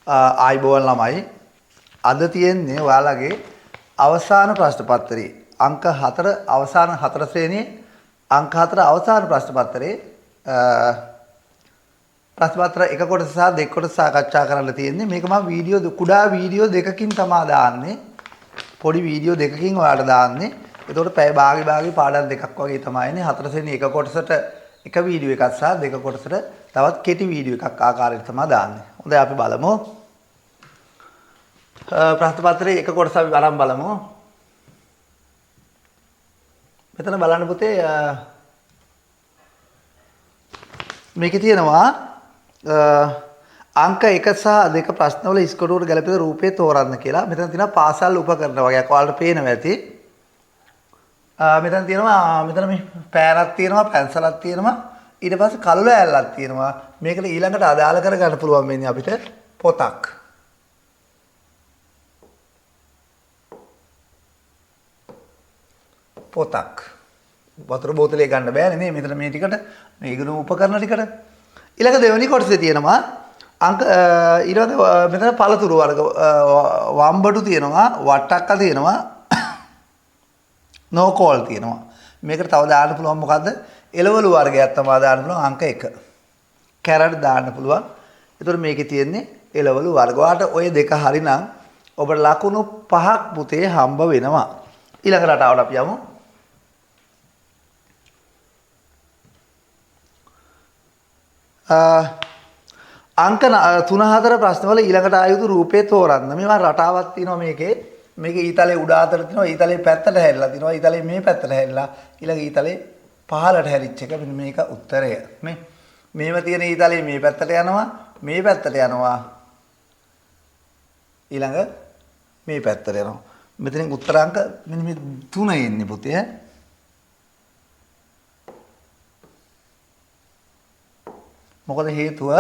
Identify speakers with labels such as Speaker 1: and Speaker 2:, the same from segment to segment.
Speaker 1: ආයිබෝවන් ළමයි අද තියෙන්නේ ඔයාලගේ අවසාන ප්‍රශ්න පත්‍රයේ අංක 4 අවසාන 4 ශ්‍රේණියේ අංක 4 අවසාන ප්‍රශ්න පත්‍රයේ ප්‍රශ්න පත්‍ර එක කොටස සහ දෙක කොටස සාකච්ඡා කරන්න තියෙන්නේ. මේක මම වීඩියෝ කුඩා වීඩියෝ දෙකකින් තමයි දාන්නේ. පොඩි වීඩියෝ දෙකකින් ඔයාලට දාන්නේ. එතකොට පැය භාගේ පාඩම් දෙකක් වගේ තමයි එන්නේ. 4 ශ්‍රේණියේ එක කොටසට එක වීඩියෝ එකක් සහ දෙක කොටසට තවත් කෙටි වීඩියෝ එකක් ආකාරයට තමයි දාන්නේ. හොඳයි අපි බලමු. ප්‍රශ්න පත්‍රයේ එක කොටස අපි අරන් බලමු. මෙතන බලන්න පුතේ මේකේ තියෙනවා අංක 1 සහ 2 ප්‍රශ්නවල ඉස්කොටුවට ගැලපෙන රූපේ තෝරන්න කියලා. මෙතන තියෙනවා පාසල් උපකරණ වගේක් ඔයාලට පේනවා ඇති. මෙතන තියෙනවා මෙතන මේ පෑනක් තියෙනවා පැන්සලක් තියෙනවා ඊට පස්සේ කළු ඇල්ලක් තියෙනවා. මේකට ඊළඟට අදාළ කරගන්න පුළුවන් වෙන්නේ අපිට පොතක්. පොතක් වතුර බෝතලේ ගන්න බෑනේ නේ මෙතන මේ ටිකට මේ ඉගෙන උපකරණ ටිකට. ඊළඟ දෙවෙනි කොටසේ තියෙනවා අංක ඊළඟ මෙතන පළතුරු වර්ග වම්බටු තියෙනවා වට්ටක්ක තියෙනවා නෝකෝල් තියෙනවා. මේකට තව දාන්න පුළුවන් මොකද්ද? එළවලු වර්ගයක් තමයි දාන්න පුළුවන් අංක 1. කැරට් දාන්න පුළුවන්. ඒතකොට මේකේ තියෙන්නේ එළවලු වර්ග. ඔයාලට ওই දෙක හරිනම් ඔබට ලකුණු 5ක් පුතේ හම්බ වෙනවා. ඊළඟ රටාවට අපි යමු. අංක 3-4 ප්‍රශ්නවල ඊළඟට ආයුතු රූපේ තෝරන්න. මේවා රටාවක් තියෙනවා මේකේ. මේකේ ඊතලේ උඩ අතට තියෙනවා ඊතලේ පැත්තට හැරිලා තියෙනවා ඊතලේ මේ පැත්තට හැරිලා ඊළඟ ඊතලේ පහළට හැරිච්ච එක. මෙන්න මේක උත්තරය. මේව තියෙන ඊතලේ මේ පැත්තට යනවා මේ පැත්තට යනවා ඊළඟ මේ පැත්තට යනවා. මෙතනින් උත්තරාංක මෙන්න මේ 3 එන්නේ පුතේ. මොකද හේතුව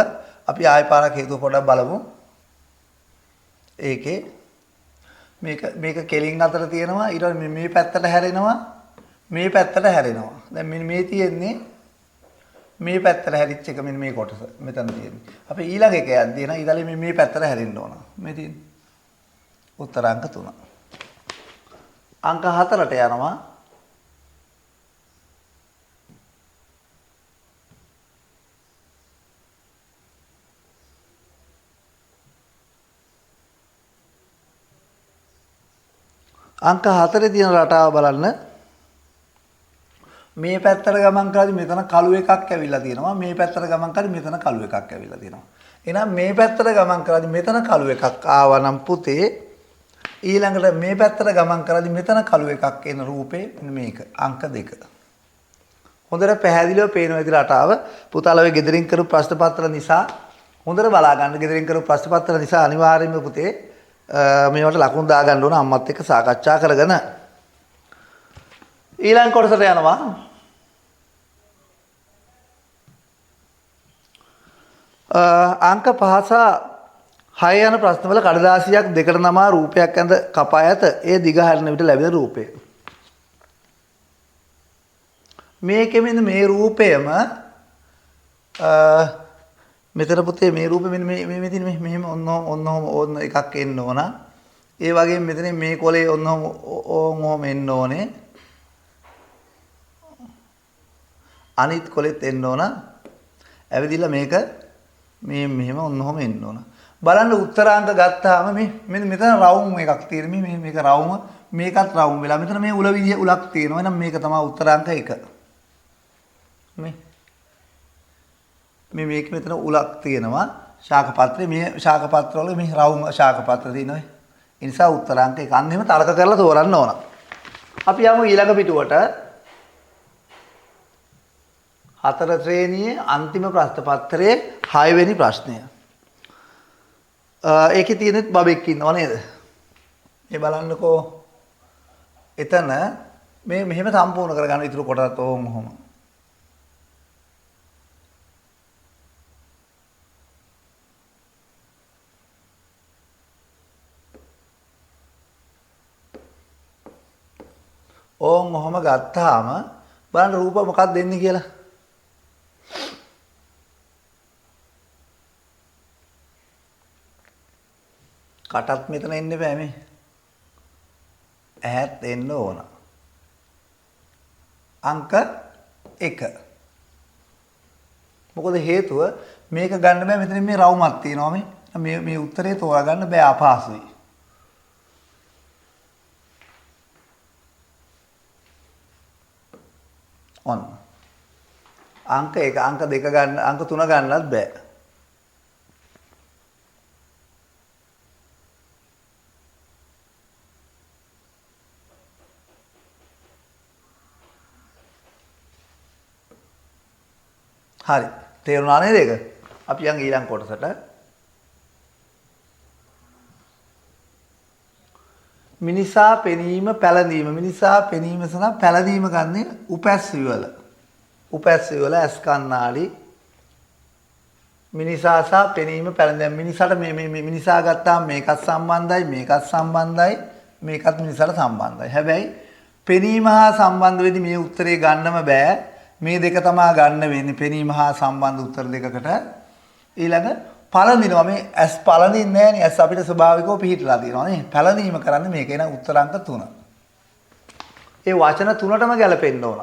Speaker 1: අපි ආයෙ පාරක් හේතුව පොඩ්ඩක් බලමු. ඒකේ මේක කෙලින් අතර තියෙනවා ඊට පස්සේ මේ පැත්තට හැරෙනවා මේ පැත්තට හැරෙනවා. දැන් මෙන්න මේ තියෙන්නේ මේ පැත්තට හැරිච්ච එක මෙන්න මේ කොටස මෙතන තියෙන්නේ. අපි ඊළඟ එක යද්දී න ඊළඟ මේ පැත්තට හැරෙන්න ඕන. මේ තියෙන්නේ උත්තරාංක 3. අංක 4ට යනවා. අංක 4 තියෙන රටාව බලන්න. මේ පැත්තට ගමන් කරද්දි මෙතන කළු එකක් ඇවිල්ලා තියෙනවා. මේ පැත්තට ගමන් කරද්දි මෙතන කළු එකක් ඇවිල්ලා තියෙනවා. එහෙනම් මේ පැත්තට ගමන් කරද්දි මෙතන කළු එකක් ආවනම් පුතේ ඊළඟට මේ පැත්තට ගමන් කරද්දි මෙතන කළු එකක් එන රූපේ මේක අංක 2. හොඳට පැහැදිලිව පේනවා ඉතින් රටාව. පුතාලා ඔය ගෙදරින් කරපු ප්‍රශ්න පත්‍ර නිසා හොඳට බලා ගන්න. ගෙදරින් කරපු ප්‍රශ්න පත්‍ර නිසා අනිවාර්යයෙන්ම පුතේ මේවට ලකුණු දා ගන්න ඕන අම්මත් එක්ක සාකච්ඡා කරගෙන. ඊළඟ කොටසට යනවා. අංක 5 සහ 6 යන ප්‍රශ්නවල කඩදාසියක් දෙකට නමා රූපයක් ඇඳ කපා ඇත. ඒ දිග හරින විට ලැබෙන රූපය. මේකෙ මෙන්න මේ රූපයම මෙතන පුතේ මේ රූපෙ මෙන්න මේ තියෙන මෙහෙම ඔන්න එකක් එන්න ඕන. ඒ වගේම මෙතන මේ කොලේ ඔන්නෝම එන්න ඕනේ. අනිත් කොලෙත් එන්න ඕන. ඇවිදිලා මේක මේ මෙහෙම ඔන්නෝම එන්න ඕන. බලන්න උත්තරාංක ගත්තාම මේ මෙතන රවුම් එකක් තියෙන මේක රවුම මේකත් රවුම් වෙලා මෙතන මේ උල විදිය උලක් තියෙනවා. එහෙනම් මේක තමයි උත්තරාංක 1. මේක මෙතන උලක් තියෙනවා ශාක පත්‍රේ මේ ශාක පත්‍රවල මේ රවුම ශාක පත්‍ර තියෙනවා. ඒ නිසා උත්තරාංක 1 අන්න එහෙම තර්ක කරලා තෝරන්න ඕන. අපි යමු ඊළඟ පිටුවට. 4 ශ්‍රේණියේ අන්තිම ප්‍රශ්න පත්‍රයේ 6 වෙනි ප්‍රශ්නය. ඒකේ තියෙනෙත් බබෙක් ඉන්නව නේද? මේ බලන්නකෝ. එතන මේ මෙහෙම සම්පූර්ණ කරගන්න ඉතුරු කොටත් ඔහොම. ඔහොම ගත්තාම බලන්න රූප මොකක්ද දෙන්නේ කියලා. කටත් මෙතන එන්න බෑ මේ. ඇහත් එන්න ඕන. අංක 1. මොකද හේතුව මේක ගන්න බෑ මෙතන මේ රවුමක් තියෙනවා මේ උත්තරේ තෝරා ගන්න බෑ අපහසුයි. ඔන්න. අංක 1 අංක 2 ගන්න අංක 3 ගන්නත් බෑ. හරි. තේරුණා නේද ඒක? අපි යන් ඊළඟ කොටසට. මිනිසා පෙනීම පැළඳීම මිනිසා පෙනීම සඳ පැළඳීම ගන්නේ උපැස්සි වල. උපැස්සි වල ඇස් කණ්ණාඩි මිනිසා සහ පෙනීම පැළඳීම මිනිසාට මේ මිනිසා ගත්තාම මේකත් සම්බන්ධයි මේකත් සම්බන්ධයි මේකත් මිනිසාට සම්බන්ධයි. හැබැයි පෙනීම හා සම්බන්ධ වෙදි මේ උත්තරේ ගන්නම බෑ. මේ දෙක තමයි ගන්න වෙන්නේ පෙනීම හා සම්බන්ධ උත්තර දෙකකට. ඊළඟ පළඳිනවා මේ ඇස් පළඳින්නේ නැහැ නේ. ඇස් අපිට ස්වභාවිකව පිහිටලා තියෙනවා නේ. පළඳීම කරන්නේ මේක එන උත්තර අංක 3. ඒ වචන තුනටම ගැලපෙන්න ඕන.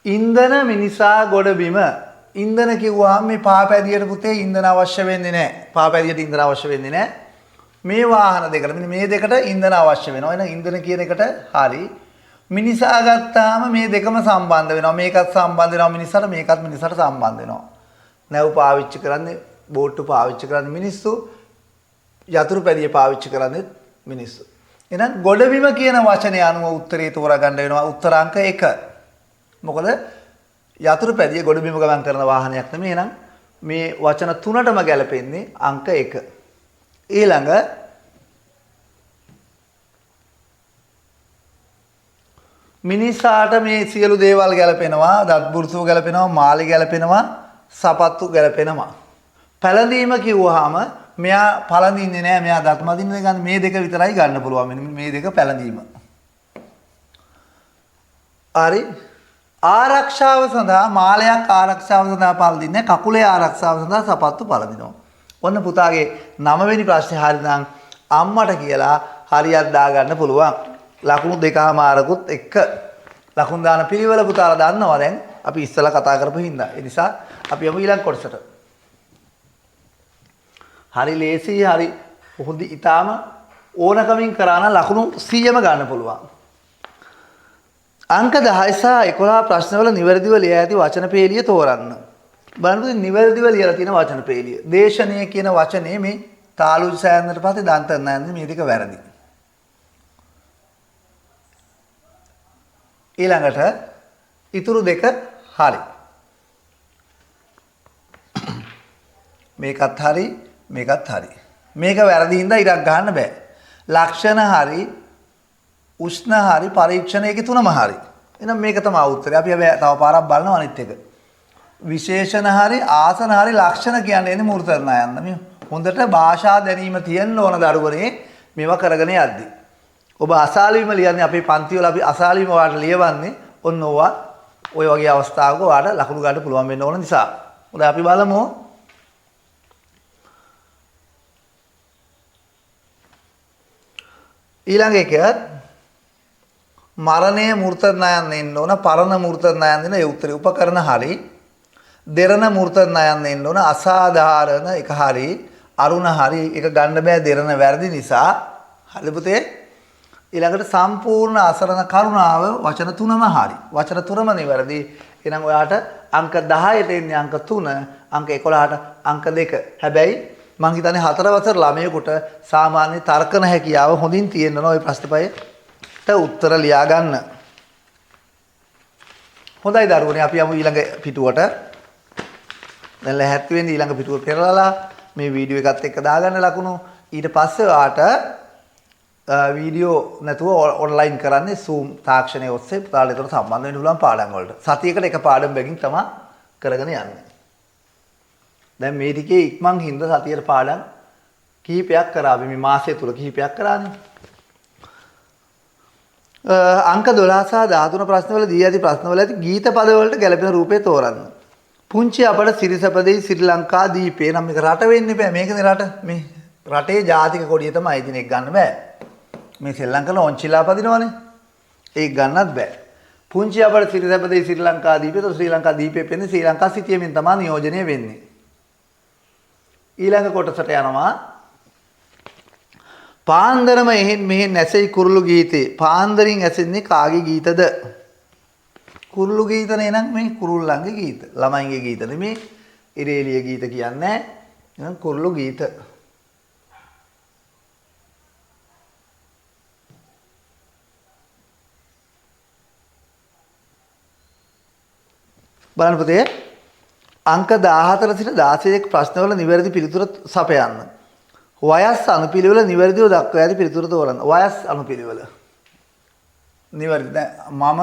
Speaker 1: ඉන්ධන මිනිසා ගොඩබිම ඉන්ධන කිව්වහම මේ පාපැදියට පුතේ ඉන්ධන අවශ්‍ය වෙන්නේ නැහැ. පාපැදියට ඉන්ධන අවශ්‍ය වෙන්නේ නැහැ. මේ වාහන දෙකට මෙන්න මේ දෙකට ඉන්ධන අවශ්‍ය වෙනවා. එහෙනම් ඉන්ධන කියන එකට හරි. මිනිසා ගත්තාම මේ දෙකම සම්බන්ධ වෙනවා. මේකත් සම්බන්ධ වෙනවා මිනිසාට මේකත් මිනිසාට සම්බන්ධ වෙනවා. නැව් පාවිච්චි කරන්නේ බෝට්ටු පාවිච්චි කරන්නේ මිනිස්සු. යතුරු පැදිය පාවිච්චි කරන්නේ මිනිස්සු. එහෙනම් ගොඩබිම කියන වචනේ අනුව උත්තරේ තෝරා ගන්න වෙනවා. උත්තර අංක 1. මොකද යතුරු පැදිය ගොඩබිම ගමන් කරන වාහනයක් නෙමෙයි. එහෙනම් මේ වචන තුනටම ගැලපෙන්නේ අංක 1. ඊළඟ මිනිසාට මේ සියලු දේවල් ගැලපෙනවා. දත් බුරුසුව ගැලපෙනවා, මාළි ගැලපෙනවා, සපත්තු ගැලපෙනවා. පැළඳීම කිව්වහම මෙයා පළඳින්නේ නැහැ. මෙයා දත් මදින්නේ ගන්න මේ දෙක විතරයි ගන්න පුළුවන්. මෙන්න මේ දෙක පැළඳීම. හරි. ආරක්ෂාව සඳහා මාළයක් ආරක්ෂාව සඳහා පළඳින්නේ කකුලේ ආරක්ෂාව සඳහා සපත්තු පළඳිනවා. ඔන්න පුතාගේ 9 වෙනි ප්‍රශ්නේ හරිනම් අම්මට කියලා හරියක් දාගන්න පුළුවන්. ලකුණු දෙකමාරකුත් එක්ක ලකුණු දාන පිළිවෙල පුතාලා දන්නවා දැන්. අපි ඉස්සලා කතා කරපු හින්දා. ඒ නිසා අපි යමු ඊළඟ කොටසට. හරි ලේසි හරි හොඳ ඊටාම ඕනකමින් කරා නම් ලකුණු 100ම ගන්න පුළුවන්. අංක 10 සහ 11 ප්‍රශ්නවල නිවැරදිව ලියා ඇති වචන පේළිය තෝරන්න. බලන්න නිවැරදිව ලියලා තියෙන වචන පේළිය. දේශනීය කියන වචනේ මේ තාලු සෑහෙනට පස්සේ දන්ත නැන්නේ මේ දෙක වැරදි. ඊළඟට ඉතුරු දෙක හරි. මේකත් හරි මේකත් හරි. මේක වැරදි හින්දා ඉරක් ගන්න බෑ. ලක්ෂණ හරි උෂ්ණ හරි පරීක්ෂණයේ තුනම හරි. එහෙනම් මේක තමයි උත්තරය. අපි හැබැයි තව පාරක් බලනවා අනිත් එක. විශේෂණ හරි ආසන හරි ලක්ෂණ කියන්නේ එන්නේ මූර්තර්ණා යන්න. මේ හොඳට භාෂා දැනීම තියෙන්න ඕන දරුවනේ මේවා කරගෙන යද්දි. ඔබ අසාලීම ලියන්නේ අපේ පන්ති වල අපි අසාලීම වාට ලියවන්නේ ඔන්න ඕවා ඔය වගේ අවස්ථාවක වාට ලකුණු ගන්න පුළුවන් වෙන්න ඕන නිසා. හොඳයි අපි බලමු. ඊළඟ එක මරණය මූර්තර්ණයන් එන්න ඕන පරණ මූර්තර්ණයන් දෙන ඒ උත්තරේ උපකරණ හරි. දෙරණ මූර්තර්ණයන් එන්න ඕන අසාධාරණ එක හරි අරුණ හරි එක ගන්න බෑ දෙරණ වැරදි නිසා. හරි පුතේ. ඊළඟට සම්පූර්ණ අසරණ කරුණාව වචන තුනම හරි. වචන තුනම නිවැරදි. එහෙනම් ඔයාට අංක 10ට එන්නේ අංක 3, අංක 11ට අංක 2. හැබැයි මං හිතන්නේ 4 වසර ළමයෙකුට සාමාන්‍ය තර්කන හැකියාව හොඳින් තියෙන්න ඕන ওই ප්‍රශ්න පහට උත්තර ලියා ගන්න. හොඳයි දරුවනේ අපි යමු ඊළඟ පිටුවට. දැන් ලැහැත්ති වෙන්නේ ඊළඟ පිටුව පෙරලලා මේ වීඩියෝ එකත් එක්ක දාගන්න ලකුණු. ඊට පස්සේ ඔයාට වීඩියෝ නැතුව ඔන්ලයින් කරන්නේ Zoom තාක්ෂණය ඔස්සේ පුතාලට ඒතර සම්බන්ධ වෙන්න පුළුවන් පාඩම් වලට. සතියකට එක පාඩම් බැගින් තමයි කරගෙන යන්නේ. දැන් මේ ටිකේ ඉක්මන් හින්දා සතියේ පාඩම් කිහිපයක් කරා අපි මේ මාසය තුල කිහිපයක් කරානේ. අංක 12 සහ 13 ප්‍රශ්නවල දී ඇති ප්‍රශ්නවල ඇති ගීත පද වලට ගැළපෙන රූපේ තෝරන්න. පුංචි අපට සිරිසපදේ ශ්‍රී ලංකා දීපේ නම් මේක රට වෙන්න බෑ. මේකනේ රට. මේ රටේ ජාතික කොඩිය තමයි දිනෙක ගන්න බෑ. මේ ශ්‍රී ලංකාවේ ඔන්චිලා පදිනවනේ. ඒක ගන්නත් බෑ. පුංචි අපට සිරිසපදේ ශ්‍රී ලංකා දීපේ તો ශ්‍රී ලංකා දීපේ පෙන්නේ ශ්‍රී ලංකා සිටියමින් තමයි නියෝජනය වෙන්නේ. ඊළඟ කොටසට යනවා. පාන්දරම එහෙන් මෙහෙන් ඇසෙයි කුරුළු ගීතේ. පාන්දරින් ඇසෙන්නේ කාගේ ගීතද? කුරුළු ගීත නේනම් මේ කුරුල්ලන්ගේ ගීත. ළමයින්ගේ ගීත නෙමේ. ඉරේලිය ගීත කියන්නේ එහෙනම් කුරුළු ගීත. බලන්න පුතේ අංක 14 සිට 16 ප්‍රශ්නවල නිවැරදි පිළිතුර සපයන්න. වයස් අනුපිළිවෙල නිවැරදිව දක්වා ඇති පිළිතුර තෝරන්න. වයස් අනුපිළිවෙල නිවැරදි. මම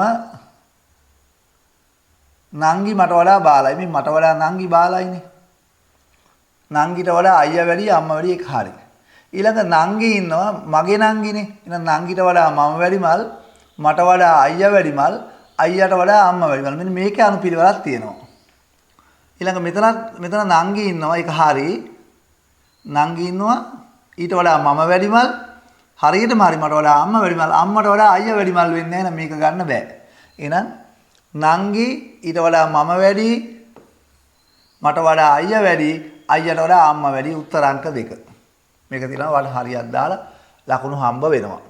Speaker 1: නංගි මට වඩා බාලයි. මේ මට වඩා නංගි බාලයිනේ. නංගිට වඩා අයියා වැඩි අම්මා වැඩි එක හරි. ඊළඟ නංගි ඉන්නවා මගේ නංගිනේ. එහෙනම් නංගිට වඩා මම වැඩි මල්, මට වඩා අයියා වැඩි මල්, අයියාට වඩා අම්මා වැඩි මල්. මෙන්න මේකේ අනුපිළිවෙලක් තියෙනවා. ඊළඟ මෙතන නංගි ඉන්නවා ඒක හරි. නංගි ඉන්නවා ඊට වඩා මම වැඩි මල්, හරියටම හරි මට වඩා අම්මා වැඩි මල්, අම්මට වඩා අයියා වැඩි මල් වෙන්නේ නැහැ. මේක ගන්න බෑ. එහෙනම් නංගි ඊට වඩා මම වැඩි, මට වඩා අයියා වැඩි, අයියාට වඩා අම්මා වැඩි. උත්තර අංක 2. මේක තියෙනවා වල හරියක් දාලා ලකුණු හම්බ වෙනවා.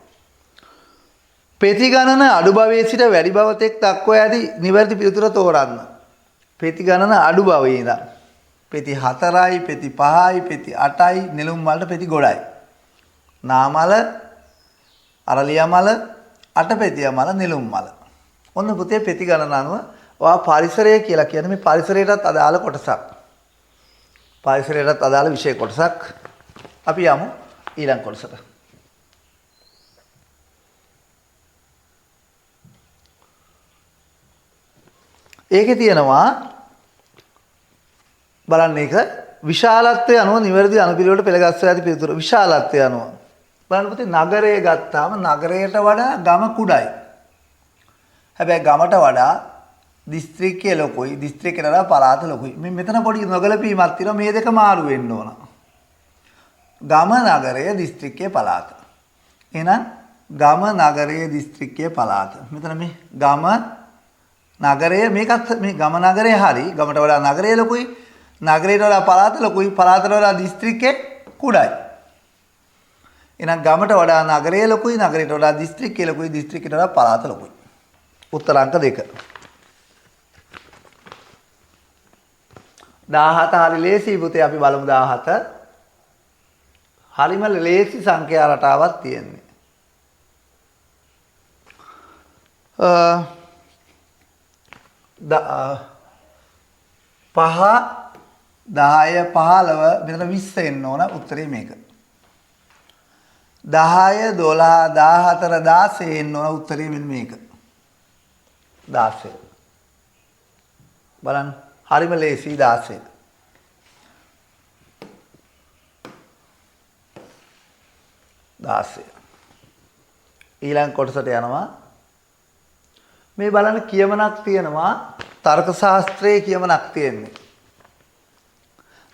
Speaker 1: පෙති ගණන අඩු භවයේ සිට වැඩි භව තෙක් දක්වා ඇති නිවැරදි පිළිතුර තෝරන්න. පෙති ගණන අඩු භවයේ ඉඳන් පෙති 4යි, පෙති 5යි, පෙති 8යි, නෙළුම් මලට පෙති ගොඩයි. නාමල, අරලියා මල, අටපෙතිය මල, නෙළුම් මල. ඔන්න පුතේ පෙති ගණන අනුව ඔයා පරිසරය කියලා කියන්නේ මේ පරිසරයටත් අදාළ කොටසක්. පරිසරයටත් අදාළ විෂය කොටසක්. අපි යමු ඊළඟ කොටසට. ඒකේ තියෙනවා බලන්න ඒක විශාලත්වය අනුව නිවැරදි අනුපිළිවෙලට පෙළගස්වා ඇති පිළිතුර. විශාලත්වය අනුව බලන්න පුතේ නගරය ගත්තාම නගරයට වඩා ගම කුඩායි. හැබැයි ගමට වඩා දිස්ත්‍රික්කය ලොකුයි, දිස්ත්‍රික්කයට වඩා පළාත ලොකුයි. මේ මෙතන පොඩි නොගැලපීමක් තියෙනවා. මේ දෙක මාරු වෙන්න ඕන. ගම නගරය දිස්ත්‍රික්කය පළාත. එහෙනම් ගම නගරය දිස්ත්‍රික්කය පළාත. මෙතන මේ ගම නගරය මේකත් මේ ගම නගරය හරි. ගමට වඩා නගරය ලොකුයි. නගරයට වඩා පළාත ලොකුයි. පළාතට වඩා දිස්ත්‍රික්කය කුඩායි. එහෙනම් ගමට වඩා නගරය ලොකුයි. නගරයට වඩා දිස්ත්‍රික්කය ලොකුයි. දිස්ත්‍රික්කයට වඩා පළාත ලොකුයි. උත්තර අංක 2. 17 හරි ලේසි පුතේ. අපි බලමු 17. හරිම ලේසි සංඛ්‍යා රටාවක් තියෙන්නේ. 5 10 15 මෙතන 20 එන්න ඕන උත්තරේ මේක. 10 12 14 16 එන්න ඕන උත්තරේ මෙන්න මේක. 16 බලන්න හරිම ලේසි 16. ඊළඟ කොටසට යනවා. මේ බලන්න කියමනක් තියෙනවා. තර්ක ශාස්ත්‍රයේ කියමනක් තියෙන්නේ.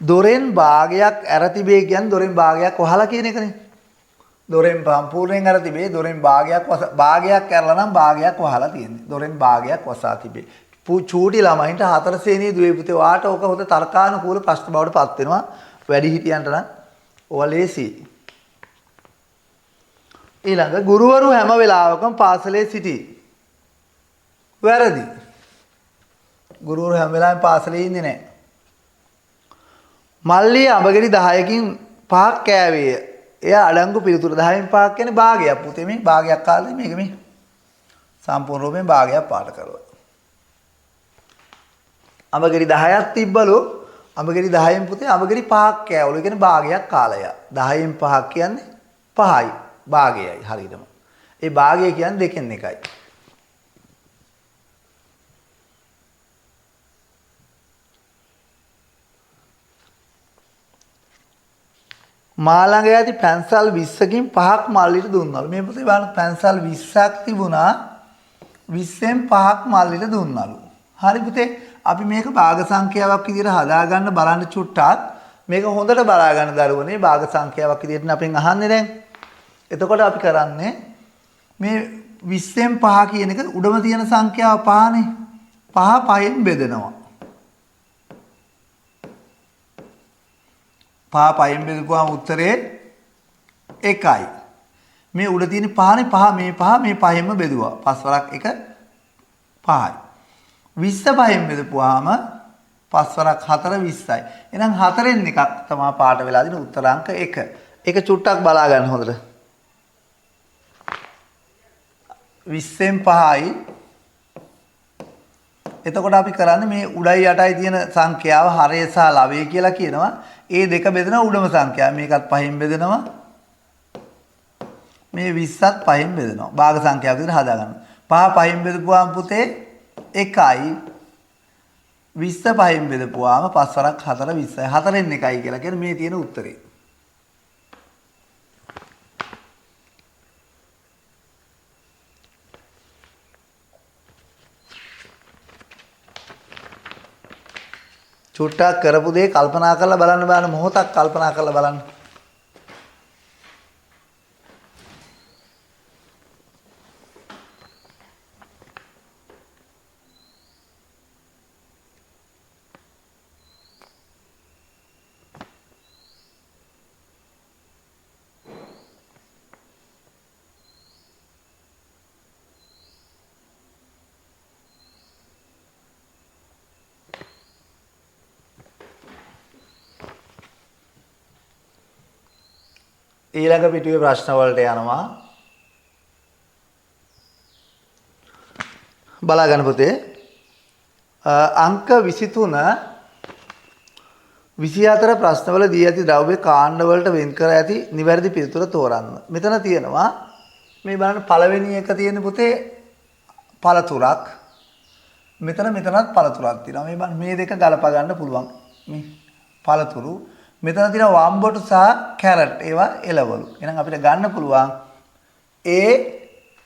Speaker 1: දොරෙන් භාගයක් ඇර තිබේ කියන්නේ දොරෙන් භාගයක් වහලා කියන එකනේ. දොරෙන් සම්පූර්ණයෙන් ඇර තිබේ. දොරෙන් භාගයක් ඇරලා නම් භාගයක් වහලා තියෙන්නේ. දොරෙන් භාගයක් වසා තිබේ. චූටි ළමයින්ට 4 ශ්‍රේණියේ දුවේ පුතේ වාට ඕක හොඳ තර්කානුකූල ප්‍රශ්න බවට පත් වෙනවා. වැඩි හිටියන්ට නම් ඕවා ලේසි. ඊළඟ ගුරුවරු හැම වෙලාවකම පාසලේ සිටී. වැරදි. ගුරුවරු හැම වෙලාවෙම පාසලේ ඉන්නේ නැහැ. මල්ලී අඹගෙඩි 10කින් 5ක් කෑවේය. එයා අඩංගු පිළිතුර 10න් 5ක් කියන්නේ භාගයක් පුතේ. මේ භාගයක් කාලේ මේක මේ සම්පූර්ණ රූපයෙන් භාගයක් පාට කරලා. අඹගෙඩි 10ක් තිබ්බලු. අඹගෙඩි 10න් පුතේ අඹගෙඩි 5ක් කෑවලු. ඒ කියන්නේ භාගයක් කාලය. 10න් 5ක් කියන්නේ 5යි. භාගයයි හරියටම. ඒ භාගය කියන්නේ දෙකෙන් එකයි. මා ළඟ ඇති පැන්සල් 20කින් 5ක් මල්ලිට දුන්නලු. මේ පුතේ බලන්න පැන්සල් 20ක් තිබුණා. 20න් 5ක් මල්ලිට දුන්නලු. හරි පුතේ. අපි මේක භාග සංඛ්‍යාවක් විදිහට හදාගන්න බලන්න චුට්ටක්. මේක හොඳට බලා ගන්න දරුවනේ භාග සංඛ්‍යාවක් විදිහට අපෙන් අහන්නේ දැන්. එතකොට අපි කරන්නේ මේ 20න් 5 කියන එක උඩම තියෙන සංඛ්‍යාව 5නේ. 5 5න් බෙදෙනවා. 5 5න් බෙදපුවාම උත්තරේ 1යි. මේ උඩ තියෙන 5නේ 5 මේ 5ෙන්ම බෙදුවා. 5 වරක් 1 5යි. 20 5න් බෙදපුවාම 5 වරක් 4 20යි. එහෙනම් 4න් එකක් තමයි පාට වෙලා දින උත්තර අංක 1. ඒක චුට්ටක් බලා ගන්න හොඳට. 20න් 5යි. එතකොට අපි කරන්නේ මේ උඩයි යටයි තියෙන සංඛ්‍යාව හරය සහ ලවය කියලා කියනවා. ඒ දෙක බෙදෙන උඩම සංඛ්‍යාව. මේකත් 5න් බෙදෙනවා. මේ 20ත් 5න් බෙදෙනවා. භාග සංඛ්‍යාවක් විදිහට හදාගන්න. 5 5න් බෙදපුවාම පුතේ 1යි. 20 5න් බෙදපුවාම 5 වරක් 4 20යි. 4න් 1යි කියලා කියන්නේ මේ තියෙන උත්තරේ. චුට්ටක් කරපු දේ කල්පනා කරලා බලන්න බෑන මොහොතක් කල්පනා කරලා බලන්න. ඊළඟ පිටුවේ ප්‍රශ්න වලට යනවා. බලා ගන්න පුතේ. අංක 23 24 ප්‍රශ්නවල දී ඇති ද්‍රව්‍ය කාණ්ඩ වලට වෙන් කර ඇති නිවැරදි පිළිතුර තෝරන්න. මෙතන තියෙනවා මේ බලන්න පළවෙනි එක තියෙන පුතේ පළතුරක්. මෙතනත් පළතුරක් තියෙනවා. මේ බලන්න මේ දෙක ගලප ගන්න පුළුවන්. මේ පළතුරු මෙතන තියෙන වම්බොටු සහ කැරට් ඒවා එළවලු. එහෙනම් අපිට ගන්න පුළුවන් A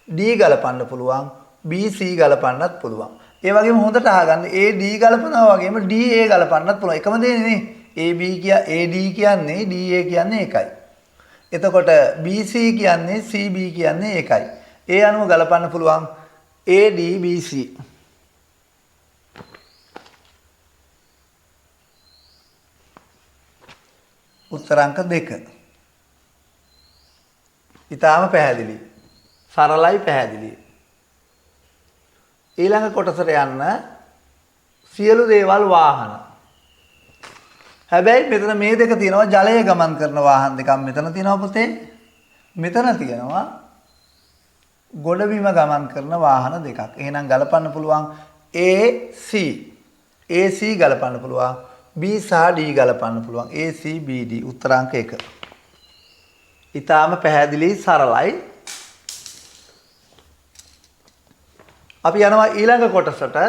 Speaker 1: D ගලපන්න පුළුවන් B C ගලපන්නත් පුළුවන්. ඒ වගේම හොඳට අහගන්න A D ගලපනවා වගේම D A ගලපන්නත් පුළුවන්. එකම දේ නේ. A D කියන්නේ D A කියන්නේ එකයි. එතකොට B C කියන්නේ C B කියන්නේ එකයි. ඒ අනුව ගලපන්න පුළුවන් A D B C. උත්තර අංක 2. ඊටාම පැහැදිලි. සරලයි පැහැදිලි. ඊළඟ කොටසට යන්න සියලු දේවල් වාහන. හැබැයි මෙතන මේ දෙක තියෙනවා ජලය ගමන් කරන වාහන දෙකක් මෙතන තියෙනවා පුතේ. මෙතන තියෙනවා ගොඩබිම ගමන් කරන වාහන දෙකක්. එහෙනම් ගලපන්න පුළුවන් AC. AC ගලපන්න පුළුවන්. B සහ D ගලපන්න පුළුවන්. A C B D උත්තර අංක 1. ඊටාම පැහැදිලි සරලයි. අපි යනවා ඊළඟ කොටසට.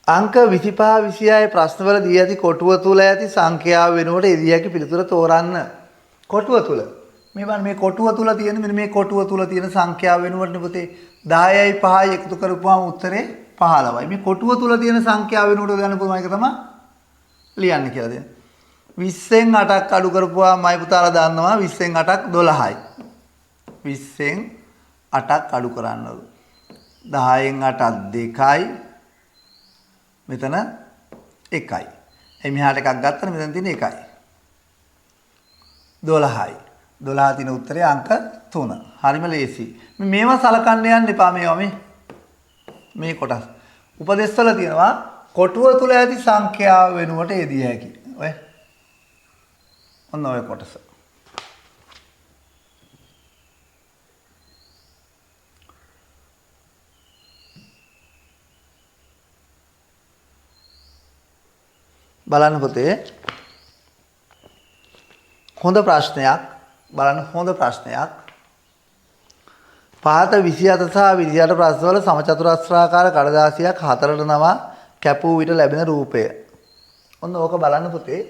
Speaker 1: අංක 25 26 ප්‍රශ්නවල දී ඇති කොටුව තුල ඇති සංඛ්‍යාව වෙනුවට එදී හැකි පිළිතුර තෝරන්න. කොටුව තුල මේ බලන්න මේ කොටුව තුල තියෙන මෙන්න මේ කොටුව තුල තියෙන සංඛ්‍යාව වෙනුවට පුතේ 10යි 5යි එකතු කරපුවාම උත්තරේ 15යි. මේ කොටුව තුල තියෙන සංඛ්‍යාව වෙනුවට ගන්න පුළුවන් එක තමයි ලියන්න කියලා දෙන්න. 20න් 8ක් අඩු කරපුවාම මයි පුතාලා දන්නවා 20න් 8ක් 12යි. 20න් 8ක් අඩු කරන්නලු. 10න් 8ක් 2යි. මෙතන 1යි. එහේ මෙහාට එකක් ගත්තම මෙතන තියෙන 1යි. 12යි. 12 තියෙන උත්තරේ අංක 3. හරිම ලේසි. මේවා සලකන්න යන්න එපා මේවා මේ කොටස්. උපදේශ වල තියෙනවා කොටුව තුල ඇති සංඛ්‍යාව වෙනුවට යෙදිය හැකි. ඔය. ඔන්න ඔය කොටස. බලන්න පුතේ. හොඳ ප්‍රශ්නයක්. බලන්න හොඳ ප්‍රශ්නයක්. පහත 27 සහ 28 ප්‍රශ්නවල සමචතුරස්‍රාකාර කඩදාසියක් හතරට නමා කැපූ විට ලැබෙන රූපය. ඔන්න ඕක බලන්න පුතේ.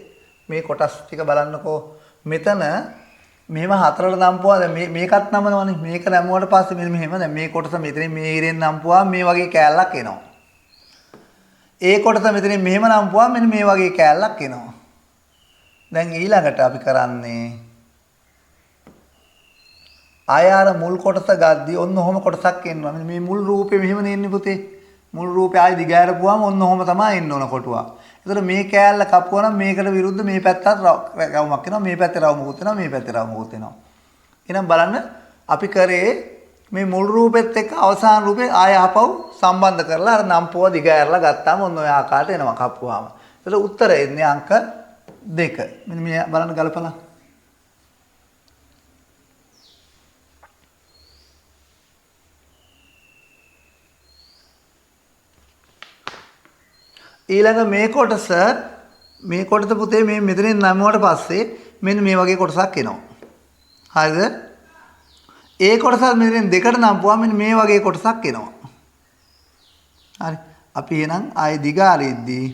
Speaker 1: මේ කොටස් ටික බලන්නකෝ. මෙතන මෙහෙම හතරට නම්පුවා දැන් මේකත් නමනවනේ. මේක නැමුවට පස්සේ මෙන්න මෙහෙම දැන් මේ කොටස මෙතනින් මේ ඉරෙන් නම්පුවා මේ වගේ කෑල්ලක් එනවා. ඒ කොටස මෙතනින් මෙහෙම නම්පුවා මෙන්න මේ වගේ කෑල්ලක් එනවා. දැන් ඊළඟට අපි කරන්නේ ආයාර මුල් කොටස ගද්දි ඔන්න ඔහොම කොටසක් එනවා. මේ මුල් රූපේ මෙහෙම නෙන්නේ පුතේ. මුල් රූපේ ආයි දිගහැරපුවාම ඔන්න ඔහොම තමයි එන්න ඕන කොටුවා. ඒතර මේ කෑල්ල කපුවා නම් මේකට විරුද්ධ මේ පැත්තත් රවුමක් එනවා. මේ පැත්තේ රවුමකුත් එනවා. මේ පැත්තේ රවුමකුත් එනවා. එහෙනම් බලන්න අපි කරේ මේ මුල් රූපෙත් එක්ක අවසාන රූපේ ආය ආපහු සම්බන්ධ කරලා අර නම් පොව දිගහැරලා ගත්තාම ඔන්න ඔය ආකාරයට එනවා කපුවාම. ඒතර උත්තරය එන්නේ අංක 2. මෙන්න මේ බලන්න ගලපලා. ඊළඟ මේ කොටස පුතේ මේ මෙතනින් නමුවට පස්සේ මෙන්න මේ වගේ කොටසක් එනවා. හරිද? ඒ කොටසත් මෙතනින් දෙකට නම්පුවා මෙන්න මේ වගේ කොටසක් එනවා. හරි. අපි එහෙනම් ආයේ දිගාලෙද්දී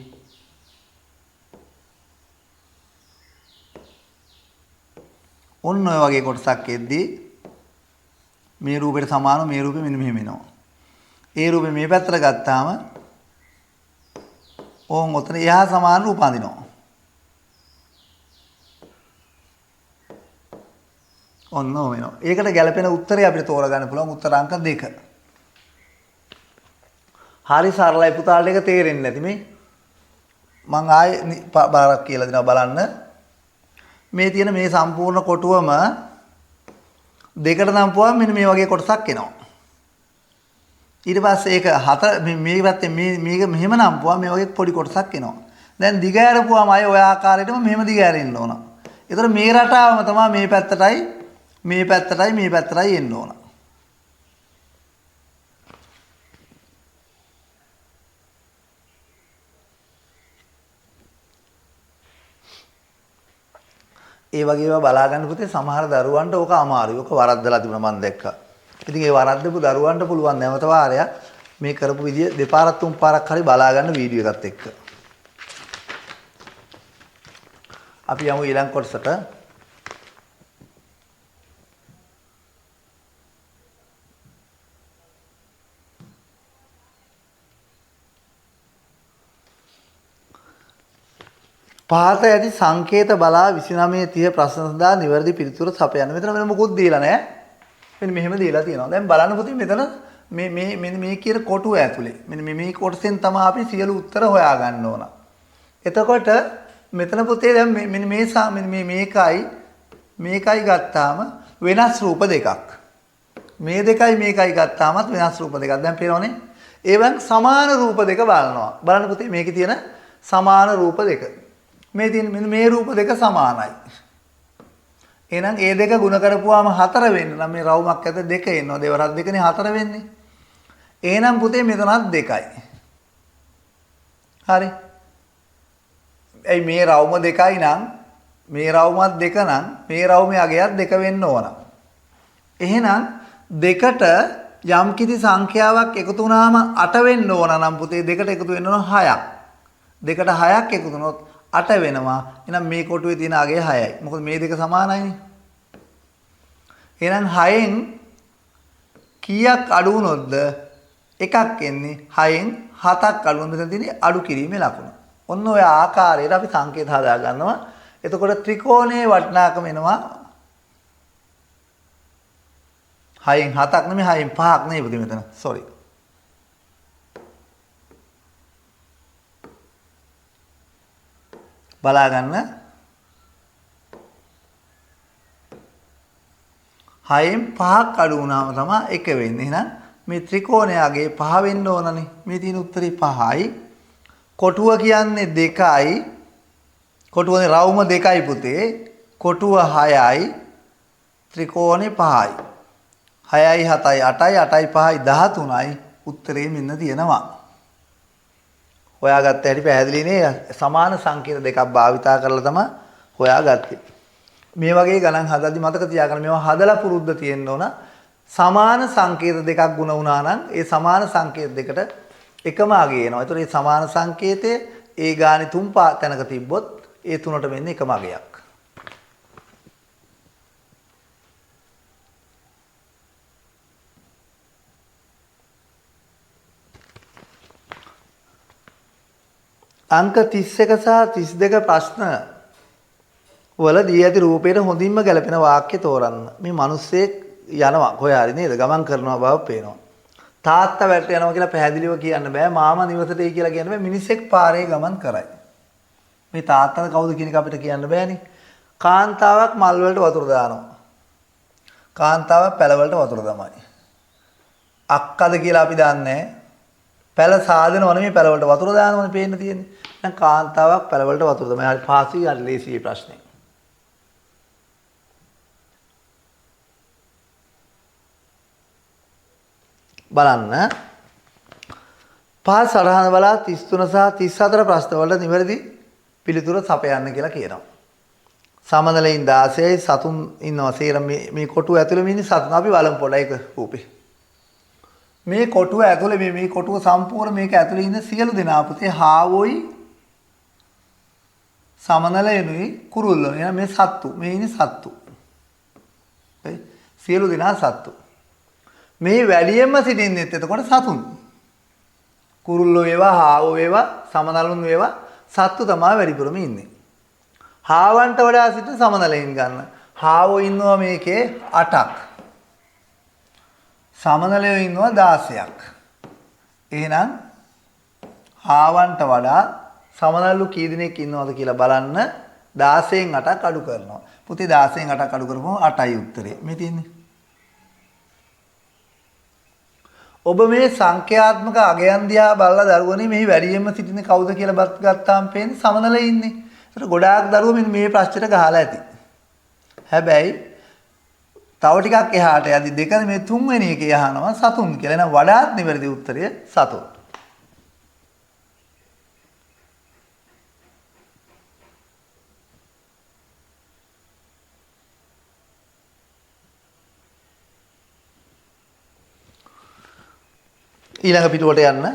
Speaker 1: ඔන්න ඔය වගේ කොටසක් එද්දී මේ රූපෙට සමානව මේ රූපෙ මෙන්න මෙහෙම එනවා. ඒ රූපෙ මේ පැත්තට ගත්තාම ඕන් ඔතන එහා සමාන රූප අඳිනවා. ඔන්න ඔය වෙනවා. ඒකට ගැලපෙන උත්තරය අපිට තෝරගන්න පුළුවන් උත්තර අංක 2. හරි සරලයි පුතාලට ඒක තේරෙන්නේ නැති මේ. මං ආයේ බාරක් කියලා දෙනවා බලන්න. මේ තියෙන මේ සම්පූර්ණ කොටුවම දෙකට නම්පුවාම මෙන්න මේ වගේ කොටසක් එනවා. ඊට පස්සේ ඒක මේ පැත්තේ මේක මෙහෙම නම්පුවා මේ වගේ පොඩි කොටසක් එනවා. දැන් දිග ඇරපුවාම අය ඔය ආකාරයටම මෙහෙම දිග ඇරෙන්න ඕන. ඒතර මේ රටාවම තමයි මේ පැත්තටයි එන්න ඕන. ඒ වගේ ඒවා බලා ගන්න පුතේ සමහර දරුවන්ට ඕක අමාරුයි. ඕක වරද්දලා තිබුණා මම දැක්කා. ඉතින් ඒ වරද්දපු දරුවන්ට පුළුවන් නැවත වාරයක් මේ කරපු විදිය දෙපාරක් තුන් පාරක් හරි බලා ගන්න වීඩියෝ එකත් එක්ක. අපි යමු ඊළඟ කොටසට. පහත ඇති සංකේත බලා 29:30 ප්‍රශ්න සඳහා නිවැරදි පිළිතුර සපයන්න. මෙතන වෙන මොකුත් දීලා නැහැ. මෙන්න මෙහෙම දීලා තියෙනවා. දැන් බලන්න පුතේ මෙතන මේ කියන කොටුව ඇතුලේ. මෙන්න මේ කොටසෙන් තමයි අපි සියලු උත්තර හොයාගන්න ඕන. එතකොට මෙතන පුතේ දැන් මෙන්න මේකයි ගත්තාම වෙනස් රූප දෙකක්. මේ දෙකයි මේකයි ගත්තාමත් වෙනස් රූප දෙකක්. දැන් පේනවනේ. ඒවන් සමාන රූප දෙක බලනවා. බලන්න පුතේ මේකේ තියෙන සමාන රූප දෙක. මේ තියෙන මෙන්න මේ රූප දෙක සමානයි. එහෙනම් ඒ දෙක ගුණ කරපුවාම 4 වෙන්න නම් මේ රවුමක් ඇත 2 එනවා. දෙවරක් දෙකනේ 4 වෙන්නේ. එහෙනම් පුතේ මෙතනත් 2යි. හරි. ඒ මේ රවුම 2යි නම් මේ රවුමත් 2 නම් මේ රවුමේ අගයත් 2 වෙන්න ඕන. එහෙනම් දෙකට යම් කිසි සංඛ්‍යාවක් එකතු වුණාම 8 වෙන්න ඕන නම් පුතේ දෙකට එකතු වෙන්න ඕන 6ක්. දෙකට 6ක් එකතු වුණොත් 8 වෙනවා. එහෙනම් මේ කොටුවේ තියෙන අගය 6යි. මොකද මේ දෙක සමානයිනේ. එහෙනම් 6න් කීයක් අඩු වුණොත්ද එකක් එන්නේ 6න් 7ක් අඩු වුණොත් මෙතන තියෙන්නේ අඩු කිරීමේ ලකුණ. ඔන්න ඔය ආකාරයට අපි සංකේත හදා ගන්නවා. එතකොට ත්‍රිකෝණයේ වටිනාකම එනවා 6න් 7ක් නෙමෙයි 6න් 5ක් නෙවෙයි මෙතන. sorry. බලා ගන්න 6න් 5ක් අඩු වුණාම තමයි 1 වෙන්නේ. එහෙනම් මේ ත්‍රිකෝණයගේ 5 වෙන්න ඕනනේ. මේ තියෙන උත්තරේ 5යි. කොටුව කියන්නේ 2යි. කොටුවනේ රවුම 2යි පුතේ. කොටුව 6යි. ත්‍රිකෝණේ 5යි. 6යි 7යි 8යි 8යි 5යි 13යි. උත්තරේ මෙන්න තියෙනවා. හොයාගත්ත හැටි පැහැදිලි නේ. සමාන සංකේත දෙකක් භාවිතා කරලා තමයි හොයාගත්තේ. මේ වගේ ගණන් හදද්දි මතක තියාගන්න මේවා හදලා පුරුද්ද තියෙන්න ඕන. සමාන සංකේත දෙකක් ගුණ වුණා නම් ඒ සමාන සංකේත දෙකට එකම අගය එනවා. ඒතකොට මේ සමාන සංකේතය ඒ ගානේ තුන් තැනක තිබ්බොත් ඒ තුනට වෙන්නේ එකම අගයක්. අංක 31 සහ 32 ප්‍රශ්න වල දී ඇති රූපයට හොඳින්ම ගැලපෙන වාක්‍ය තෝරන්න. මේ මිනිස්සෙක් යනවා කොහේ හරි නේද? ගමන් කරනවා බව පේනවා. තාත්තා වැට යනවා කියලා පැහැදිලිව කියන්න බෑ. මාමා නිවසට එයි කියලා කියන්න බෑ. මිනිස්සෙක් පාරේ ගමන් කරයි. මේ තාත්තා කවුද කියන එක අපිට කියන්න බෑනේ. කාන්තාවක් මල් වලට වතුර දානවා. කාන්තාවක් පැල වලට වතුර දමයි. අක්කද කියලා අපි දන්නේ පැල සාදනවනේ මේ පැල වලට වතුර දානවනේ පේන්න තියෙන්නේ. දැන් කාන්තාවක් පැල වලට වතුර දමයි. හරි පාසි හරි ලේසි ප්‍රශ්නේ. බලන්න. පහ සටහන බලා 33 සහ 34 ප්‍රශ්න වලට නිවැරදි පිළිතුර සපයන්න කියලා කියනවා. සමනලයින් 16යි සතුන් ඉන්නවා. සේරම මේ කොටුව ඇතුළේ ඉන්නේ සතුන්. අපි බලමු පොඩ්ඩක් ඒක රූපේ. මේ කොටුව ඇතුළේ මේ කොටුව සම්පූර්ණ මේක ඇතුළේ ඉන්න සියලු දෙනා පුතේ හාවොයි සමනලයනුයි කුරුල්ලෝ. එහෙනම් මේ සත්තු. මේ ඉන්නේ සත්තු. හරි? සියලු දෙනා සත්තු. මේ වැඩියෙන්ම සිටින්නෙත් එතකොට සතුන්. කුරුල්ලෝ වේවා හාවෝ වේවා සමනලුන් වේවා සත්තු තමයි වැඩිපුරම ඉන්නේ. හාවන්ට වඩා සිට සමනලයින් ගන්න. හාවෝ ඉන්නවා මේකේ 8ක්. සමනලයෝ ඉන්නවා 16ක්. එහෙනම් හාවන්ට වඩා සමනලු කී දෙනෙක් ඉන්නවද කියලා බලන්න 16න් 8ක් අඩු කරනවා. පුතේ 16න් 8ක් අඩු කරපුවම 8යි උත්තරේ. මේ තියෙන්නේ. ඔබ මේ සංඛ්‍යාත්මක අගයන් දිහා බලලා දරුවනේ මෙහි වැඩියෙන්ම සිටින්නේ කවුද කියලා ගත්තාම පේන්නේ සමනලයේ ඉන්නේ. ඒතර ගොඩාක් දරුවෝ මෙන්න මේ ප්‍රශ්නෙට ගහලා ඇති. හැබැයි තව ටිකක් එහාට යද්දි දෙක මේ තුන්වෙනි එකේ අහනවා සතුන් කියලා. එහෙනම් වඩාත් නිවැරදි උත්තරය සතුන්. ඊළඟ පිටුවට යන්න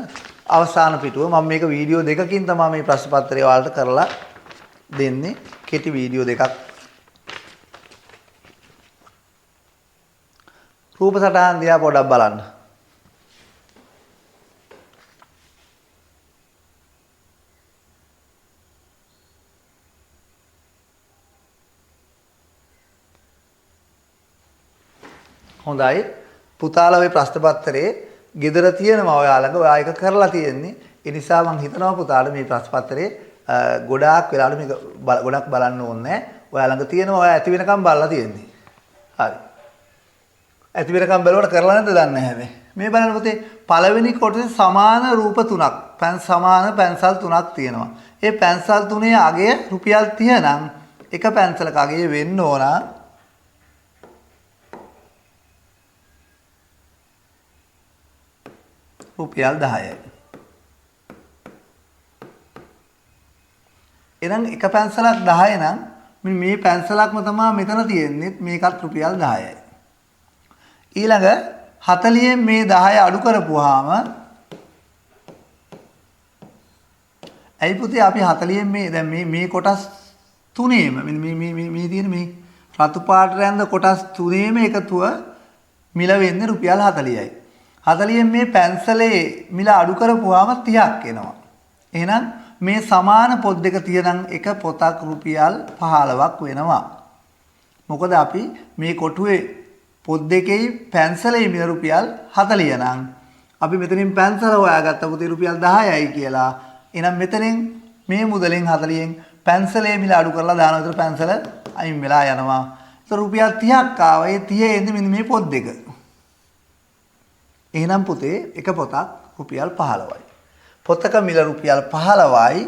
Speaker 1: අවසාන පිටුව මම මේක වීඩියෝ දෙකකින් තමයි මේ ප්‍රශ්න පත්‍රය ඔයාලට කරලා දෙන්නේ. කෙටි වීඩියෝ දෙකක්. රූප සටහන් දිහා පොඩ්ඩක් බලන්න. හොඳයි. පුතාලා ওই ප්‍රශ්න පත්‍රයේ ගෙදර තියෙනවා ඔයාලඟ. ඔයා ඒක කරලා තියෙන්නේ. ඒ නිසා මම හිතනවා පුතාට මේ ප්‍රශ්න පත්‍රයේ ගොඩාක් වෙලාවට මේක ගොඩක් බලන්න ඕනේ නැහැ. ඔයාලඟ තියෙනවා. ඔයා ඇති වෙනකම් බලලා තියෙන්නේ. හරි. ඇති වෙනකම් බලවට කරලා නැද්ද දන්නේ නැහැ. මේ බලන්න පුතේ පළවෙනි කොටසේ සමාන රූප තුනක්. සමාන පැන්සල් තුනක් තියෙනවා. ඒ පැන්සල් තුනේ අගය රුපියල් 30 නම් එක පැන්සලක අගය වෙන්න ඕන රුපියල් 10යි. එහෙනම් එක පැන්සලක් 10 නම් මේ පැන්සලක්ම තමයි මෙතන තියෙන්නේ. මේකත් රුපියල් 10යි. ඊළඟ 40න් මේ 10 අඩු කරපුවාම ඇයි පුතේ අපි 40න් මේ දැන් මේ කොටස් තුනේම මේ තියෙන මේ රතු පාට රැඳ කොටස් තුනේම එකතුව මිල වෙන්නේ රුපියල් 40යි. 40න් මේ පැන්සලේ මිල අඩු කරපුවාම 30ක් එනවා. එහෙනම් මේ සමාන පොත් දෙක තියෙනම් එක පොතක් රුපියල් 15ක් වෙනවා. මොකද අපි මේ කොටුවේ පොත් දෙකේ පැන්සලේ මිල රුපියල් 40 නම් අපි මෙතනින් පැන්සල හොයාගත්ත පුතේ රුපියල් 10යි කියලා. එහෙනම් මෙතනින් මේ මුදලෙන් 40න් පැන්සලේ මිල අඩු කරලා දාන විතර පැන්සල අයින් වෙලා යනවා. ඒතර රුපියල් 30ක් ආවා. ඒ 30 එන්නේ මෙන්න මේ පොත් දෙක. එහෙනම් පුතේ එක පොතක් රුපියල් 15යි. පොතක මිල රුපියල් 15යි.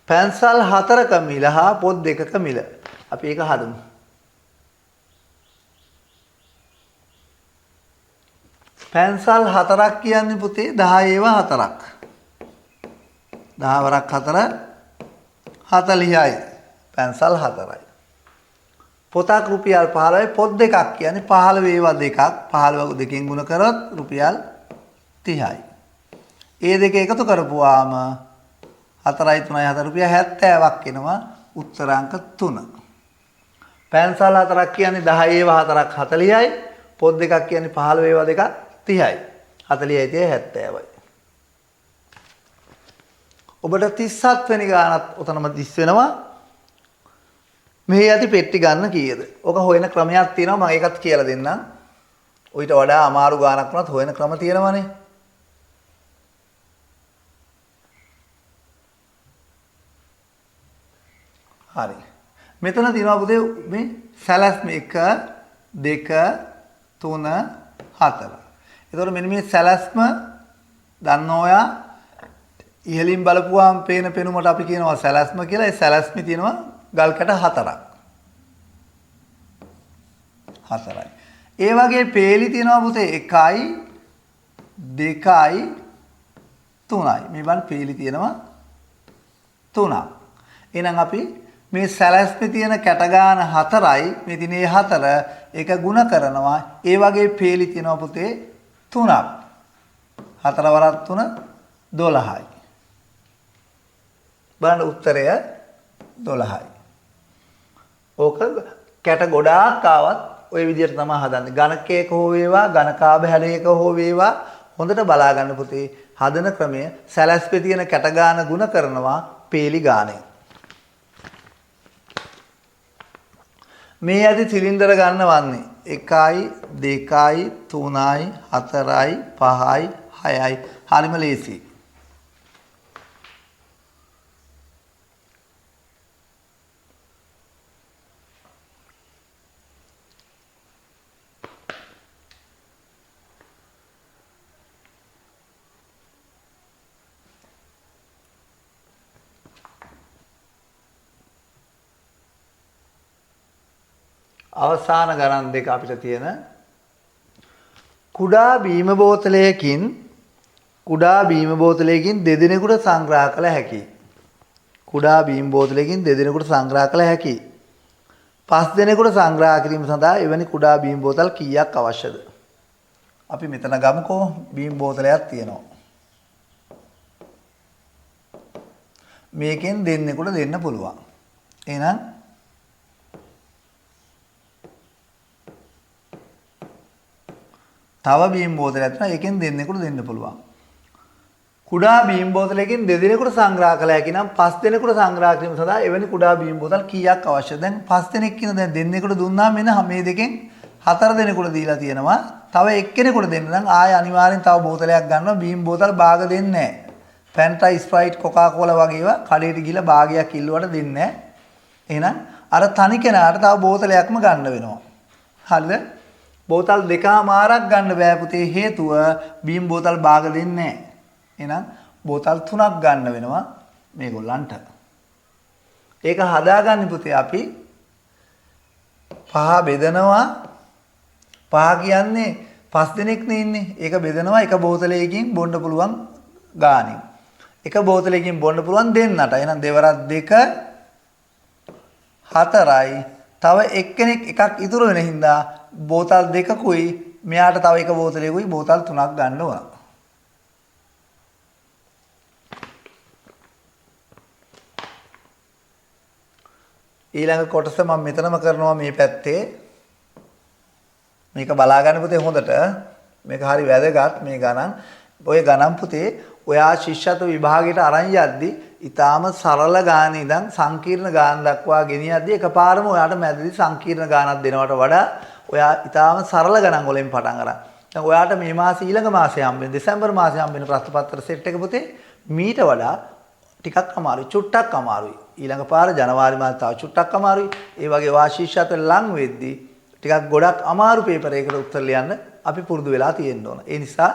Speaker 1: පැන්සල් 4ක මිල හා පොත් දෙකක මිල. අපි ඒක හදමු. පැන්සල් 4ක් කියන්නේ පුතේ 10 ඒවා 4ක්. 10 වරක් 4 40යි. පැන්සල් 4යි. පොතක් රුපියල් 15යි. පොත් දෙකක් කියන්නේ 15 ඒවා දෙකක්. 15 දෙකෙන් ගුණ කරොත් රුපියල් 30යි. ඒ දෙක එකතු කරපුවාම 4යි 3යි 4 රුපියල් 70ක් එනවා. උත්තරාංක 3. පැන්සල් 4ක් කියන්නේ 10 ඒවා 4ක් 40යි. පොත් දෙකක් කියන්නේ 15 ඒවා දෙකක් 30යි. 40යි 70යි. ඔබට 37 වෙනි ගානත් උතනම දිස් වෙනවා. මෙහි ඇති පෙට්ටි ගන්න කීයද? ඔක හොයන ක්‍රමයක් තියෙනවා මම ඒකත් කියලා දෙන්නම්. ඊට වඩා අමාරු ගානක් වුණත් හොයන ක්‍රම තියෙනවානේ. හරි. මෙතන තියෙනවා පුතේ මේ සැලැස්ම 1 2 3 4. එතකොට මෙන්න මේ සැලැස්ම දන්න ඔයා ඉහළින් බලපුවාම පේන පෙනුමට අපි කියනවා සැලැස්ම කියලා. ඒ සැලැස්මේ තියෙනවා ගල් කැට 4ක්. 4යි. ඒ වගේ පේලි තියෙනවා පුතේ 1යි 2යි 3යි. මේ බලන්න පේලි තියෙනවා 3ක්. එහෙනම් අපි මේ සැලැස්මේ තියෙන කැට ගාන 4යි මේ දිනේ 4 ඒක ಗುಣ කරනවා. ඒ වගේ පේලි තියෙනවා පුතේ 3ක්. 4 වරක් 3 12යි. බලන්න උත්තරය 12යි. ඕක කැට ගොඩාක් ආවත් ওই විදිහට තමයි හදන්නේ. ඝනකයක හෝ වේවා ඝනකාභ හැඩයක හෝ වේවා හොඳට බලා ගන්න පුතේ. හදන ක්‍රමය සැලැස්මේ තියෙන කැට ගාන ಗುಣ කරනවා පේලි ගානේ. මේ ඇති සිලින්ඩර ගන්න වන්නේ 1යි 2යි 3යි 4යි 5යි 6යි. හරිම ලේසි. අවසාන ගණන් දෙක අපිට තියෙන කුඩා බීම බෝතලයකින් දෙදෙනෙකුට සංග්‍රහ කළ හැකියි. කුඩා බීම බෝතලයකින් දෙදෙනෙකුට සංග්‍රහ කළ හැකියි. 5 දෙනෙකුට සංග්‍රහ කිරීම සඳහා එවැනි කුඩා බීම බෝතල් කීයක් අවශ්‍යද? අපි මෙතන ගමුකෝ බීම බෝතලයක් තියෙනවා. මේකෙන් දෙන්නෙකුට දෙන්න පුළුවන්. එහෙනම් තව බීම් බෝතලයක් තියෙනවා ඒකෙන් දෙන්නෙකුට දෙන්න පුළුවන්. කුඩා බීම් බෝතලයකින් දෙදෙනෙකුට සංග්‍රහ කළ හැකි නම් 5 දෙනෙකුට සංග්‍රහ කිරීම සඳහා එවැනි කුඩා බීම් බෝතල් කීයක් අවශ්‍යද? දැන් 5 දෙනෙක් කියන දැන් දෙන්නෙකුට දුන්නා මෙන්න මේ දෙකෙන් 4 දෙනෙකුට දීලා තියෙනවා. තව එක්කෙනෙකුට දෙන්න නම් ආය අනිවාර්යෙන් තව බෝතලයක් ගන්නවා. බීම් බෝතල් භාග දෙන්නේ නැහැ. ෆැන්ටා ස්ප්‍රයිට් කොකා කෝලා වගේ ඒවා කඩේට ගිහලා භාගයක් ඉල්ලුවට දෙන්නේ නැහැ. එහෙනම් අර තනි කෙනාට තව බෝතලයක්ම ගන්න වෙනවා. හරිද? බෝතල් දෙකමාරක් ගන්න බෑ පුතේ හේතුව බීම් බෝතල් භාග දෙන්නේ නැහැ. එහෙනම් බෝතල් 3ක් ගන්න වෙනවා මේගොල්ලන්ට. ඒක හදාගන්න පුතේ අපි 5 බෙදනවා. 5 කියන්නේ 5 දෙනෙක්නේ ඉන්නේ. ඒක බෙදනවා එක බෝතලයකින් බොන්න පුළුවන් ගාණින්. එක බෝතලයකින් බොන්න පුළුවන් දෙන්නට. එහෙනම් දෙවරක් 2 4යි. තව එක්කෙනෙක් එකක් ඉතුරු වෙන හින්දා බෝතල් 2කුයි මෙයාට තව එක බෝතලයකුයි බෝතල් 3ක් ගන්න ඕන. ඊළඟ කොටස මම මෙතනම කරනවා මේ පැත්තේ. මේක බලා ගන්න පුතේ හොඳට. මේක හරි වැදගත් මේ ගණන්. ඔය ගණන් පුතේ ඔයා ශිෂ්‍යත්ව විභාගයට අරන් යද්දි ඊටාම සරල ගාන ඉඳන් සංකීර්ණ ගාන දක්වා ගෙනියද්දී එකපාරම ඔයාට මැදදී සංකීර්ණ ගානක් දෙනවට වඩා ඔයා ඊටාම සරල ගණන් වලින් පටන් අරන්. දැන් ඔයාට මේ මාසේ ඊළඟ මාසේ හම්බෙන දෙසැම්බර් මාසේ හම්බෙන ප්‍රශ්න පත්‍ර සෙට් එක පුතේ මීට වඩා ටිකක් අමාරුයි. චුට්ටක් අමාරුයි. ඊළඟ පාර ජනවාරි මාසේ තව චුට්ටක් අමාරුයි. ඒ වගේ වාශීෂ්‍යත්ව ලං වෙද්දී ටිකක් ගොඩක් අමාරු පේපර් එකකට උත්තර ලියන්න අපි පුරුදු වෙලා තියෙන්න ඕන. ඒ නිසා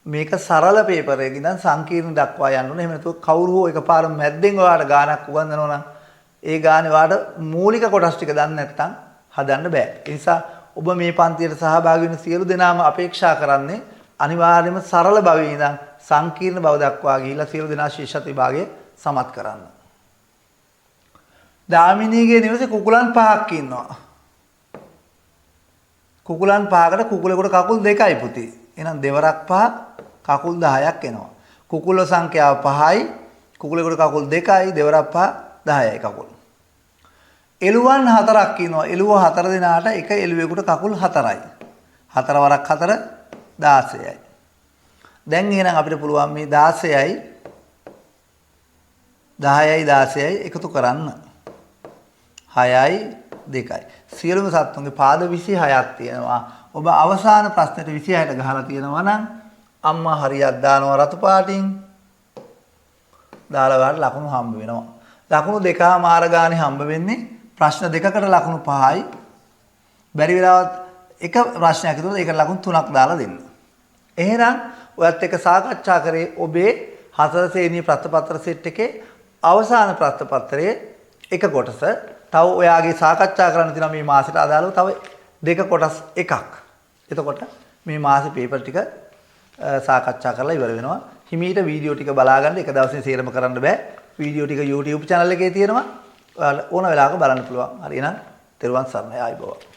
Speaker 1: මේක සරල පේපර් එකකින් ඉඳන් සංකීර්ණ දක්වා යන්න ඕනේ. එහෙම නැතුව කවුරු හෝ එකපාර මැද්දෙන් ඔයාලට ගානක් උගන්වනවා නම් ඒ ගානේ ඔයාලට මූලික කොටස් ටික දන්නේ නැත්නම් හදන්න බෑ. ඒ නිසා ඔබ මේ පන්තියට සහභාගී වෙන සියලු දෙනාම අපේක්ෂා කරන්නේ අනිවාර්යයෙන්ම සරල භවයේ ඉඳන් සංකීර්ණ භව දක්වා ගිහිලා සියලු දෙනා ශිෂ්‍යත්ව විභාගයේ සමත් කරන්න. දාමිනීගේ නිවසේ කුකුලන් 5ක් ඉන්නවා. කුකුලන් 5කට කුකුලෙකුට කකුල් 2යි පුතේ. එහෙනම් දෙවරක් 5 කකුල් 10ක් එනවා. කුකුල සංඛ්‍යාව 5යි. කුකුලෙකුට කකුල් 2යි දෙවරක් 5 10යි කකුල්. එළුවන් 4ක් ඉන්නවා. එළුව 4 දෙනාට එක එළුවෙකුට කකුල් 4යි. 4 වරක් 4 16යි. දැන් එහෙනම් අපිට පුළුවන් මේ 16යි 10යි 16යි එකතු කරන්න. 6යි 2යි. සියලුම සත්තුන්ගේ පාද 26ක් තියෙනවා. ඔබ අවසාන ප්‍රශ්නෙට 26ට ගහලා තියෙනවා නම් අම්මා හරියක් දානවා රතු පාටින්. දාලා ගන්න ලකුණු හම්බ වෙනවා. ලකුණු 2මාර ගානේ හම්බ වෙන්නේ ප්‍රශ්න දෙකකට ලකුණු 5යි. බැරි වෙලාවත් එක ප්‍රශ්නයක් ඇතුළත ඒකට ලකුණු 3ක් දාලා දෙන්න. එහෙනම් ඔයත් එක්ක සාකච්ඡා කරේ ඔබේ 4 ශ්‍රේණියේ ප්‍රශ්නපත්‍ර සෙට් එකේ අවසාන ප්‍රශ්නපත්‍රයේ එක කොටස. තව ඔයාගේ සාකච්ඡා කරන්න තියෙනවා මේ මාසෙට අදාළව තව දෙක කොටස් එකක්. එතකොට මේ මාසේ පේපර් ටික සාකච්ඡා කරලා ඉවර වෙනවා. හිමීට වීඩියෝ ටික බලාගන්න එක දවසේ සේරම කරන්න බෑ. වීඩියෝ ටික YouTube channel එකේ තියෙනවා. ඔයාලා ඕන වෙලාවක බලන්න පුළුවන්. හරි එහෙනම් තෙරුවන් සරණයි ආයිබෝවන්.